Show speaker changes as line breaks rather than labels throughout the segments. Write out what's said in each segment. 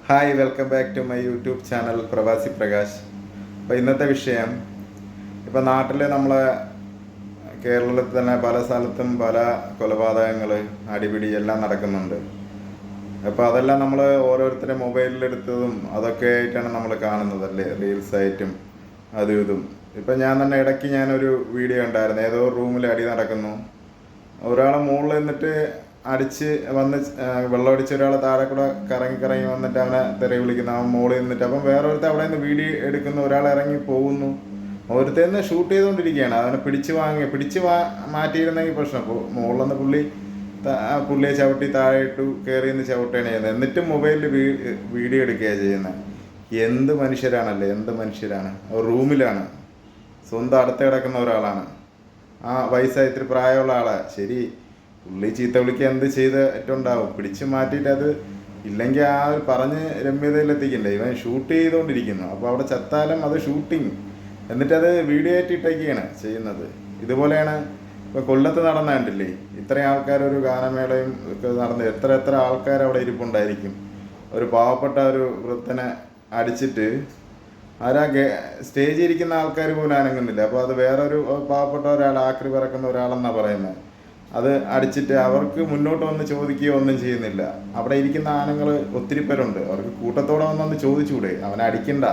Hi, welcome back to my YouTube channel Pravasi Prakash. അപ്പോൾ ഇന്നത്തെ വിഷയം, ഇപ്പോൾ നാട്ടിൽ നമ്മളെ കേരളത്തിൽ തന്നെ പല സ്ഥലത്തും പല കൊലപാതകങ്ങൾ, അടിപിടി എല്ലാം നടക്കുന്നുണ്ട്. അപ്പോൾ അതെല്ലാം നമ്മൾ ഓരോരുത്തരെ മൊബൈലിലെടുത്തതും അതൊക്കെ ആയിട്ടാണ് നമ്മൾ കാണുന്നതല്ലേ, റീൽസായിട്ടും അതും ഇതും. ഇപ്പം ഞാൻ തന്നെ ഇടയ്ക്ക് ഞാനൊരു വീഡിയോ ഉണ്ടായിരുന്നു, ഏതോ റൂമിൽ അടി നടക്കുന്നു, ഒരാളെ മുകളിൽ നിന്നിട്ട് അടിച്ച് വന്ന് വെള്ളമടിച്ച് ഒരാളെ താഴെ കൂടെ കറങ്ങി വന്നിട്ട് അവനെ തെറി വിളിക്കുന്നു, അവൻ മുകളിൽ നിന്നിട്ട്. അപ്പം വേറൊരുത്തർ അവിടെ നിന്ന് വീഡിയോ എടുക്കുന്നു, ഒരാൾ ഇറങ്ങി പോകുന്നു, ഒരുത്തേന്ന് ഷൂട്ട് ചെയ്തുകൊണ്ടിരിക്കുകയാണ്. അവനെ പിടിച്ച് മാറ്റിയിരുന്നെങ്കിൽ പ്രശ്നം. അപ്പോൾ മുകളിൽ നിന്ന് പുള്ളിയെ ചവിട്ടി താഴെ ഇട്ടു, കയറി നിന്ന് ചവിട്ടുകയാണ് ചെയ്യുന്നത്. എന്നിട്ടും മൊബൈലിൽ വീഡിയോ എടുക്കുകയാണ് ചെയ്യുന്നത്. എന്ത് മനുഷ്യരാണല്ലേ, എന്ത് മനുഷ്യരാണ്. റൂമിലാണ്, സ്വന്തം അടുത്ത് കിടക്കുന്ന ഒരാളാണ്, ആ വയസ്സായി ഇത്തിരി പ്രായമുള്ള ആളാണ്. ശരി, പുള്ളി ചീത്ത വിളിക്കുക എന്ത് ചെയ്തിട്ടുണ്ടാവും, പിടിച്ച് മാറ്റിയിട്ട് അത് ഇല്ലെങ്കിൽ ആ ഒരു പറഞ്ഞ് രമ്യതയിലെത്തിക്കണ്ടേ. ഇവൻ ഷൂട്ട് ചെയ്തുകൊണ്ടിരിക്കുന്നു, അപ്പോൾ അവിടെ ചത്താലും അത് ഷൂട്ടിങ്, എന്നിട്ടത് വീഡിയോ ആയിട്ട് ഇട്ടൊക്കെയാണ് ചെയ്യുന്നത്. ഇതുപോലെയാണ് ഇപ്പോൾ കൊല്ലത്ത് നടന്ന കണ്ടില്ലേ, ഇത്രയും ആൾക്കാരൊരു ഗാനമേളയും ഒക്കെ നടന്ന് എത്ര ആൾക്കാർ അവിടെ ഇരിപ്പുണ്ടായിരിക്കും. ഒരു പാവപ്പെട്ട ഒരു വൃദ്ധനെ അടിച്ചിട്ട് സ്റ്റേജിൽ ഇരിക്കുന്ന ആൾക്കാർ പോലും അനങ്ങുന്നില്ല. അപ്പോൾ അത് വേറൊരു പാവപ്പെട്ട ഒരാൾ, ആക്രി പറക്കുന്ന ഒരാളെന്നാണ് പറയുന്നത്. അത് അടിച്ചിട്ട് അവർക്ക് മുന്നോട്ട് വന്ന് ചോദിക്കുകയോ ഒന്നും ചെയ്യുന്നില്ല. അവിടെ ഇരിക്കുന്ന ആണുങ്ങൾ ഒത്തിരി പേരുണ്ട്, അവർക്ക് കൂട്ടത്തോടെ വന്നൊന്ന് ചോദിച്ചുകൂടെ, അവനെ അടിക്കണ്ട,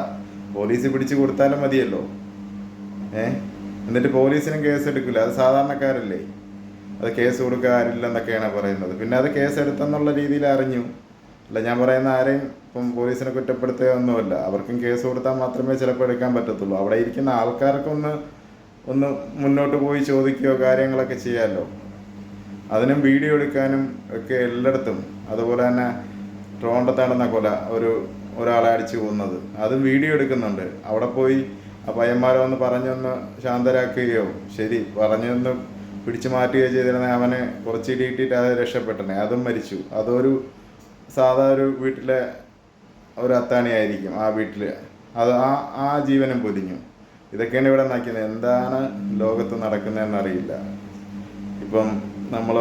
പോലീസ് പിടിച്ചു കൊടുത്താലും മതിയല്ലോ. എന്നിട്ട് പോലീസിനും കേസ് എടുക്കില്ല, അത് സാധാരണക്കാരല്ലേ, അത് കേസ് കൊടുക്കാറില്ലെന്നൊക്കെയാണ് പറയുന്നത്. പിന്നെ അത് കേസ് എടുത്തെന്നുള്ള രീതിയിൽ അറിഞ്ഞു. അല്ല, ഞാൻ പറയുന്ന ആരെയും ഇപ്പം പോലീസിനെ കുറ്റപ്പെടുത്തുക ഒന്നുമല്ല, അവർക്കും കേസ് കൊടുത്താൽ മാത്രമേ ചിലപ്പോൾ എടുക്കാൻ പറ്റത്തുള്ളൂ. അവിടെ ഇരിക്കുന്ന ആൾക്കാർക്കൊന്ന് മുന്നോട്ട് പോയി ചോദിക്കുകയോ കാര്യങ്ങളൊക്കെ ചെയ്യാമല്ലോ. അതിനും വീഡിയോ എടുക്കാനും ഒക്കെ എല്ലായിടത്തും. അതുപോലെ തന്നെ ട്രോണ്ടത്ത് നടന്ന കൊല, ഒരാളെ അടിച്ചു പോകുന്നത്, അതും വീഡിയോ എടുക്കുന്നുണ്ട്. അവിടെ പോയി ആ പയ്യന്മാരെ ഒന്ന് പറഞ്ഞൊന്ന് ശാന്തരാക്കുകയോ, ശരി പറഞ്ഞൊന്ന് പിടിച്ചു മാറ്റുകയോ ചെയ്തിരുന്നെങ്കിൽ അവനെ കുറച്ച് ഇടിയിട്ടിട്ട് അത് രക്ഷപ്പെട്ടനെ, അതും മരിച്ചു. അതൊരു സാധാ ഒരു വീട്ടിലെ ഒരു അത്താണിയായിരിക്കും, ആ വീട്ടിൽ അത് ആ ജീവനും പൊലിഞ്ഞു. ഇതൊക്കെയാണ് ഇവിടെ നടക്കുന്നത്. എന്താണ് ലോകത്ത് നടക്കുന്നതെന്നറിയില്ല. ഇപ്പം നമ്മൾ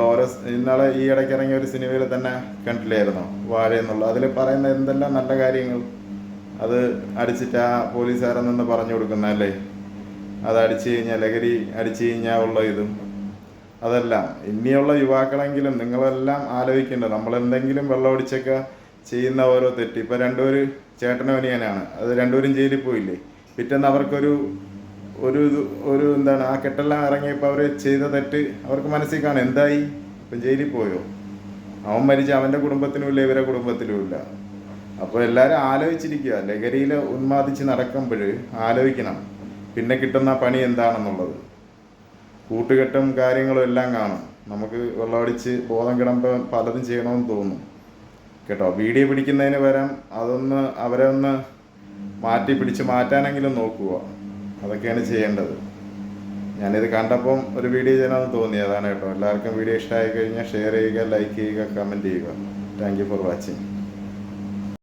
ഇന്നാളെ ഈ ഇടയ്ക്ക് ഇറങ്ങിയ ഒരു സിനിമയിൽ തന്നെ കണ്ടില്ലായിരുന്നോ, വാഴ എന്നുള്ള, അതിൽ പറയുന്ന എന്തെല്ലാം നല്ല കാര്യങ്ങൾ. അത് അടിച്ചിട്ട് ആ പോലീസുകാരൻ നിന്ന് പറഞ്ഞു കൊടുക്കുന്നതല്ലേ, അത് അടിച്ചു കഴിഞ്ഞാൽ, ലഹരി അടിച്ചു കഴിഞ്ഞാൽ ഉള്ള ഇതും അതെല്ലാം. ഇനിയുള്ള യുവാക്കളെങ്കിലും നിങ്ങളെല്ലാം ആലോചിക്കേണ്ടത്, നമ്മളെന്തെങ്കിലും വെള്ളമടിച്ചൊക്കെ ചെയ്യുന്ന ഓരോ തെറ്റ്. ഇപ്പം രണ്ടുപേരും ചേട്ടനും അനിയനാണ്, അത് രണ്ടുപേരും ജയിലിൽ പോയില്ലേ. പിറ്റേന്ന് അവർക്കൊരു എന്താണ്, ആ കെട്ടെല്ലാം ഇറങ്ങിയപ്പോൾ അവർ ചെയ്ത തെറ്റ് അവർക്ക് മനസ്സിൽ കാണും. എന്തായി, ഇപ്പം ജയിലിൽ പോയോ, അവൻ മരിച്ച അവൻ്റെ കുടുംബത്തിനും ഇല്ല, ഇവരെ കുടുംബത്തിനും ഇല്ല. അപ്പോൾ എല്ലാവരും ആലോചിച്ചിരിക്കുക, ലഹരിയിൽ ഉന്മാദിച്ച് നടക്കുമ്പോൾ ആലോചിക്കണം പിന്നെ കിട്ടുന്ന പണി എന്താണെന്നുള്ളത്. കൂട്ടുകെട്ടും കാര്യങ്ങളും എല്ലാം കാണും. നമുക്ക് വെള്ളമടിച്ച് ബോധം കിടമ്പോൾ പലതും ചെയ്യണമെന്ന് തോന്നും കേട്ടോ. വീഡിയോ പിടിക്കുന്നതിന് പകരം അവരെ ഒന്ന് പിടിച്ച് മാറ്റാനെങ്കിലും നോക്കുക. അതൊക്കെയാണ് ചെയ്യേണ്ടത്. ഞാനിത് കണ്ടപ്പം ഒരു വീഡിയോ ചെയ്യണമെന്ന് തോന്നി, അതാണ് കേട്ടോ. എല്ലാവർക്കും വീഡിയോ ഇഷ്ടമായി കഴിഞ്ഞാൽ ഷെയർ ചെയ്യുക, ലൈക്ക് ചെയ്യുക, കമൻറ്റ് ചെയ്യുക. Thank you for watching.